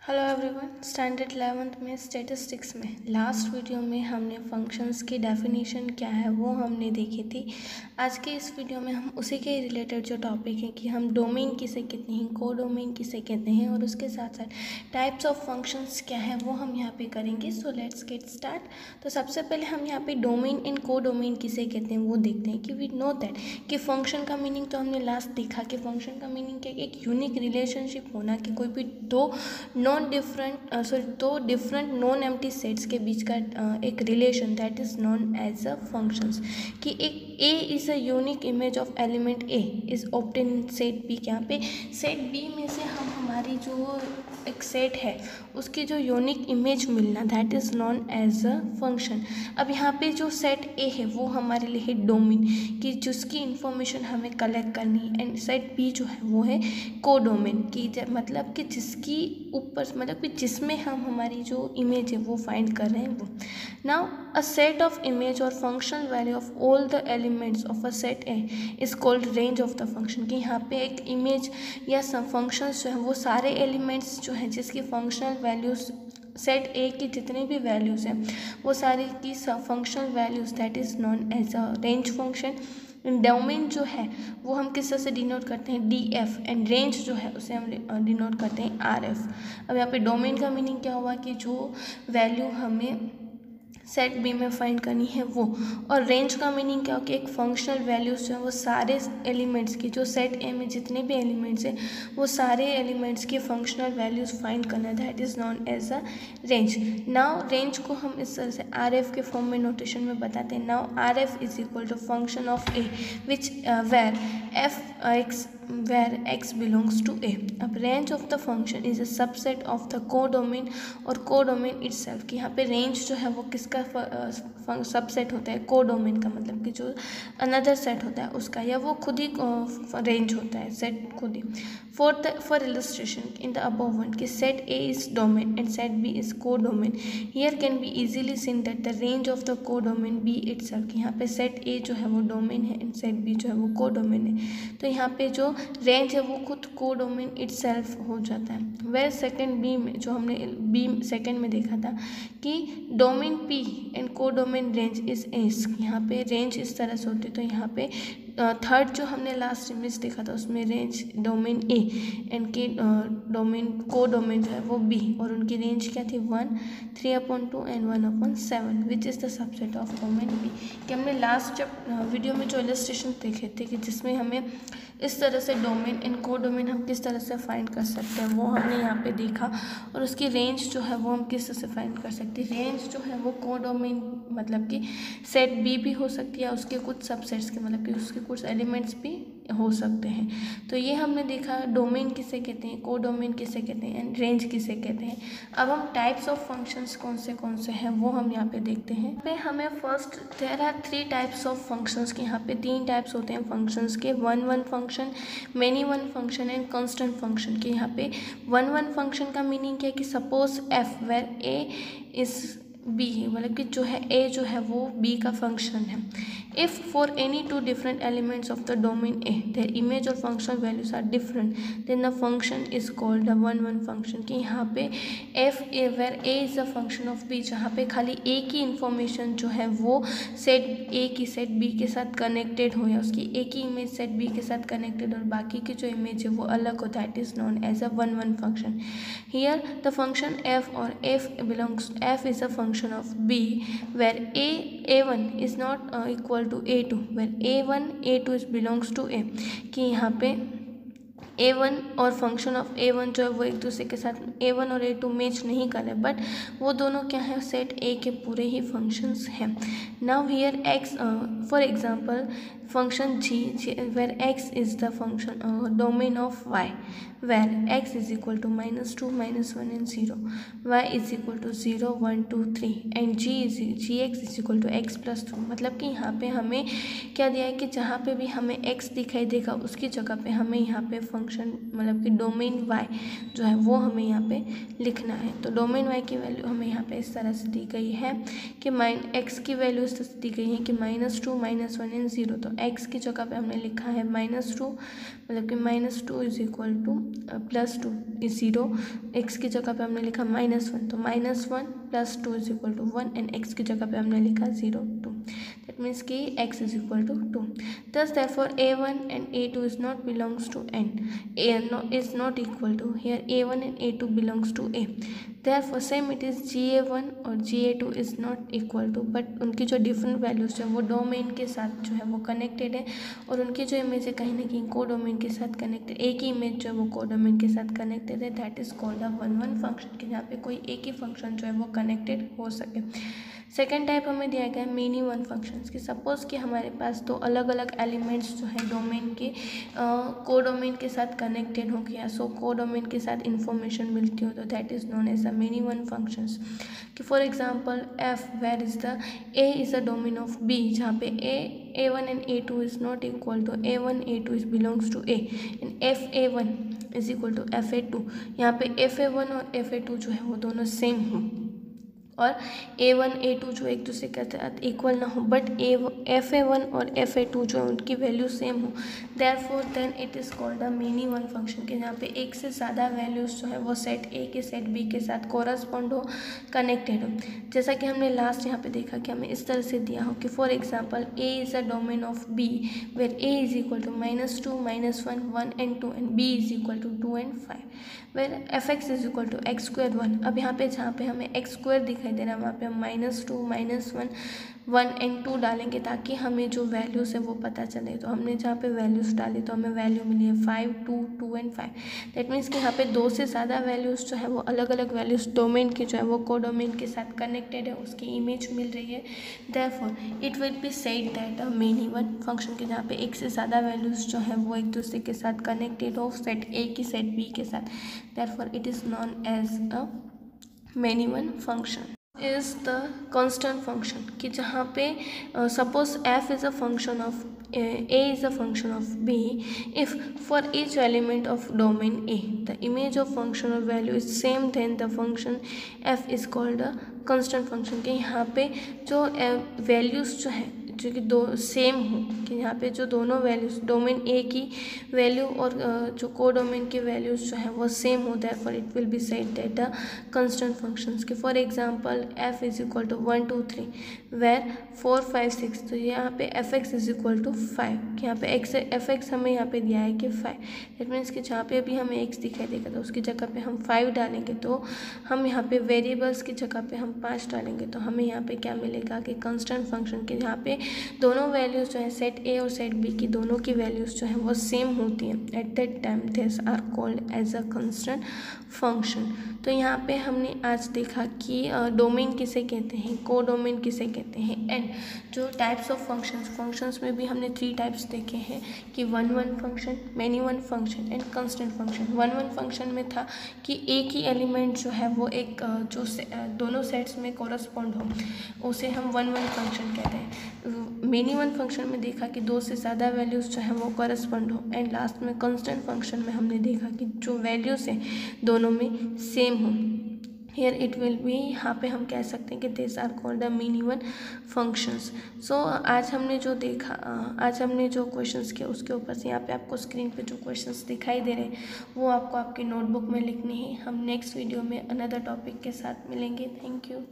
Hello everyone. Standard 11th में statistics में last video में हमने फंक्शंस की डेफिनेशन क्या है वो हमने देखी थी। आज के इस वीडियो में हम उसी के रिलेटेड जो टॉपिक है कि हम डोमेन किसे कहते हैं, को डोमेन किसे कहते हैं और उसके साथ साथ टाइप्स ऑफ फंक्शंस क्या है वो हम यहाँ पे करेंगे। So let's get start. तो सबसे पहले हम यहाँ पे डोमेन एंड को डोमेन किसे कहते हैं वो देखते हैं कि वी नो दैट कि फंक्शन का मीनिंग तो हमने लास्ट देखा कि फंक्शन का मीनिंग क्या है, एक यूनिक रिलेशनशिप होना कि कोई भी दो डिफरेंट नॉन एम्प्टी सेट्स के बीच का एक relation that is known as a functions. कि एक A is a unique image of element A is obtain in set B. यहाँ पे सेट बी में से हम हमारी जो एक सेट है उसकी जो यूनिक इमेज मिलना that is known as a function. अब यहाँ पे जो सेट ए है वो हमारे लिए है डोमेन कि जिसकी इंफॉर्मेशन हमें कलेक्ट करनी है, एंड सेट बी जो है वो है को डोमेन की मतलब कि जिसकी ऊपर मतलब कि जिसमें हम हमारी जो इमेज है वो फाइंड कर रहे हैं वो। Now a set of image or functional value of all the elements of a set A is called range of the function. कि यहाँ पे एक इमेज या सब फंक्शंस जो है वो सारे एलिमेंट्स जो है जिसकी फंक्शनल वैल्यूज सेट ए की जितने भी वैल्यूज़ हैं वो सारी की functional values that is known as a range function. Domain जो है वो हम किस तरह से डिनोट करते हैं, डी एफ, एंड रेंज जो है उसे हम डिनोट करते हैं आर एफ। अब यहाँ पे डोमेन का मीनिंग क्या हुआ कि जो वैल्यू हमें सेट बी में फाइंड करनी है वो, और रेंज का मीनिंग क्या हो कि एक फंक्शनल वैल्यूज जो है वो सारे एलिमेंट्स की जो सेट ए में जितने भी एलिमेंट्स हैं वो सारे एलिमेंट्स की फंक्शनल वैल्यूज फाइंड करना that is known as a range. Now range को हम इस तरह से आर एफ के फॉर्म में नोटेशन में बताते हैं। Now R F is equal to function of A which where F X where x belongs to a. अब range of the function is a subset of the codomain और codomain itself। कि यहाँ पे range जो है वो किसका subset होता है, कोडोमेन का, मतलब कि जो अनदर सेट होता है उसका, या वो खुद ही रेंज होता है, सेट खुद ही। For illustration in the above one कि set A is domain and set B is codomain, here can be easily seen that the range of the codomain be itself. यहाँ पे सेट ए जो है वो डोमेन है and set B जो है वो कोडोमेन है, तो यहाँ पे जो रेंज है वो खुद कोडोमेन इटसेल्फ हो जाता है। वेर सेकेंड बी में जो हमने बी सेकेंड में देखा था कि domain P and codomain range is S. यहाँ पे रेंज इस तरह से होती है, तो यहाँ पे थर्ड जो हमने लास्ट इमेज देखा था उसमें रेंज डोमेन ए एंड के डोमेन कोडोमेन जो है वो बी, और उनकी रेंज क्या थी 1, 3/2 and 1/7 which is the subset of domain B. कि हमने लास्ट जब वीडियो में जो इलस्ट्रेशन देखे थे कि जिसमें हमें इस तरह से डोमेन एंड कोडोमेन हम किस तरह से फाइंड कर सकते हैं वो हमने यहाँ पे देखा, और उसकी रेंज जो है वो हम किस तरह से फाइंड कर सकते हैं। रेंज जो है वो कोडोमेन मतलब कि सेट बी भी हो सकती है, उसके कुछ सबसेट्स के मतलब कि उसके कुछ एलिमेंट्स भी हो सकते हैं। तो ये हमने देखा डोमेन किसे कहते हैं, कोडोमेन किसे कहते हैं, एंड रेंज किसे कहते हैं। अब हम टाइप्स ऑफ फंक्शंस कौन से हैं वो हम यहाँ पे देखते हैं। पे हमें first there are 3 types of functions के, यहाँ पे 3 टाइप्स होते हैं फंक्शंस के, one function, many one function and constant function. के यहाँ पे वन फंक्शन का मीनिंग क्या है कि suppose F where A is B है, मतलब कि जो है ए जो है वो बी का फंक्शन है। If for any 2 different elements of the domain A their image or functional values are different then the function is called the one function. कि यहाँ पे F A where A is the function of B, जहाँ पे खाली ए की information जो है वो सेट ए की सेट बी के साथ कनेक्टेड हो, या उसकी ए की इमेज सेट बी के साथ कनेक्टेड और बाकी की जो इमेज है वो अलग हो, that is known as a one function. Here the function F or F belongs F is a function of b where a1 is not equal to a2 where a1 a2 is belongs to a। कि यहाँ पे a1 और function of a1 जो है वो एक दूसरे के साथ a1 और a2 मैच नहीं कर रहे, बट वो दोनों क्या है सेट a के पूरे ही फंक्शंस हैं। Now here x for example function g where x is the function domain of y where x is equal to -2, -1 and 0, y is equal to 0, 1, 2, 3 and gx is equal to x plus 2। मतलब कि यहाँ पे हमें क्या दिया है कि जहाँ पे भी हमें x दिखाई देगा उसकी जगह पे हमें यहाँ पे फंक्शन मतलब कि डोमेन वाई जो है वो हमें यहाँ पे लिखना है। तो डोमेन वाई की वैल्यू हमें यहाँ पे इस तरह से दी गई है कि एक्स की वैल्यू इस तरह से दी गई है कि -2 -1 एंड 0। तो एक्स की जगह पे हमने लिखा है -2 मतलब कि -2 is equal to +2 is 0। X की जगह पे हमने लिखा -1 तो -1 +2 is equal to 1 and X की जगह पे हमने लिखा 0 2। दैट मीन्स कि x is equal to 2। Thus therefore a1 and a2 is not belongs to n. Is not equal to, here a1 and a2 belongs to a. Therefore same it is ga1 और ga2 is not equal to, but उनकी जो different values है वो domain के साथ जो है वो कनेक्टेड है और उनकी जो इमेज है कहीं ना कहीं को डोमेन के साथ कनेक्टेड, एक ही इमेज जो है वो को डोमेन के साथ कनेक्टेड है। That is called a one function कि जहाँ पे कोई एक ही फंक्शन जो है वो कनेक्टेड हो सके। सेकेंड टाइप हमें दिया गया है मेनी वन फंक्शंस कि सपोज़ कि हमारे पास दो अलग अलग एलिमेंट्स जो है डोमेन के को डोमेन के साथ कनेक्टेड हो गया, सो को डोमेन के साथ इंफॉर्मेशन मिलती हो तो that is known as a many one functions. कि for example F where is the A is a domain of B जहाँ पे a1 and a2 is not equal to a1 a2 is belongs to a and fa1 is equal to fa2। यहाँ पे fa1 और fa2 जो है वो दोनों same हो और a1 a2 जो एक दूसरे के साथ इक्वल ना हो बट fa1 और fa2 जो है उनकी वैल्यू सेम हो, therefore then it is called a many one function के जहाँ पे एक से ज़्यादा वैल्यूज़ जो है वो सेट ए के सेट बी के साथ कोरस्पॉन्ड हो, कनेक्टेड हो। जैसा कि हमने लास्ट यहाँ पे देखा कि हमें इस तरह से दिया हो कि for example A is a domain of B where A is equal to -2 -1 1 and 2 and B is equal to 2 and 5 where f(x) is equal to x² 1। अब यहाँ पे जहाँ पे हमें x² दिखाई दे रहा है वहाँ पे हम -2 -1 1 एंड 2 डालेंगे ताकि हमें जो वैल्यूज़ है वो पता चले। तो हमने जहाँ पे वैल्यूज़ डाली तो हमें वैल्यू मिली है 5 2 2 एंड 5। दैट मीन्स कि यहाँ पे दो से ज़्यादा वैल्यूज़ जो है वो अलग अलग वैल्यूज़ डोमेन की जो है वो को डोमेन के साथ कनेक्टेड है, उसकी इमेज मिल रही है। Therefore it will be said that a many one function के जहाँ पे एक से ज़्यादा वैल्यूज़ जो है वो एक दूसरे के साथ कनेक्टेड हो सेट ए की सेट बी के साथ, therefore it is known as a many one function. Is the constant function कि जहाँ पे suppose f is a function of a is a function of b if for each element of domain a the image of function of value is same then the function f is called a constant function। कि यहाँ पे जो values जो है जो कि दो same हो कि यहाँ पे जो दोनों वैल्यूज़ डोमेन ए की वैल्यू और जो को डोमेन की वैल्यूज़ जो है वो सेम हो, therefore it will be said that the constant functions. कि for example f is equal to 1 2 3 where 4 5 6 तो यहाँ पे f(x) इज इक्वल टू 5 कि यहाँ पे f(x) हमें यहाँ पे दिया है कि 5। दैट मीन्स कि जहाँ पे अभी हमें x दिखाई देगा तो उसकी जगह पे हम 5 डालेंगे तो हम यहाँ पे वेरिएबल्स की जगह पे हम 5 डालेंगे तो हमें यहाँ पे क्या मिलेगा कि कांस्टेंट फंक्शन के जहाँ पे दोनों वैल्यूज़ जो है सेट ए और सेट बी की दोनों की वैल्यूज़ जो है वो सेम होती हैं, at that time this are called as a constant function. तो यहाँ पे हमने आज देखा कि डोमेन किसे कहते हैं, को डोमेन किसे कहते हैं एंड जो टाइप्स ऑफ फंक्शंस में भी हमने 3 टाइप्स देखे हैं कि one function, many one function and constant function. One function में था कि एक ही एलिमेंट जो है वो एक जो दोनों सेट्स में कोरस्पॉन्ड हो उसे हम वन फंक्शन कहते हैं। मेनी वन फंक्शन में देखा कि दो से ज़्यादा वैल्यूज़ जो है वो करस्पॉन्ड हो एंड लास्ट में कांस्टेंट फंक्शन में हमने देखा कि जो वैल्यूज़ हैं दोनों में सेम हो। हियर इट विल बी यहाँ पे हम कह सकते हैं कि this are called the many one functions. So आज हमने जो देखा आज हमने जो क्वेश्चंस किए उसके ऊपर से यहाँ पे आपको स्क्रीन पे जो क्वेश्चंस दिखाई दे रहे हैं वो आपको आपकी नोटबुक में लिखने हैं। हम नेक्स्ट वीडियो में अनदर टॉपिक के साथ मिलेंगे। Thank you.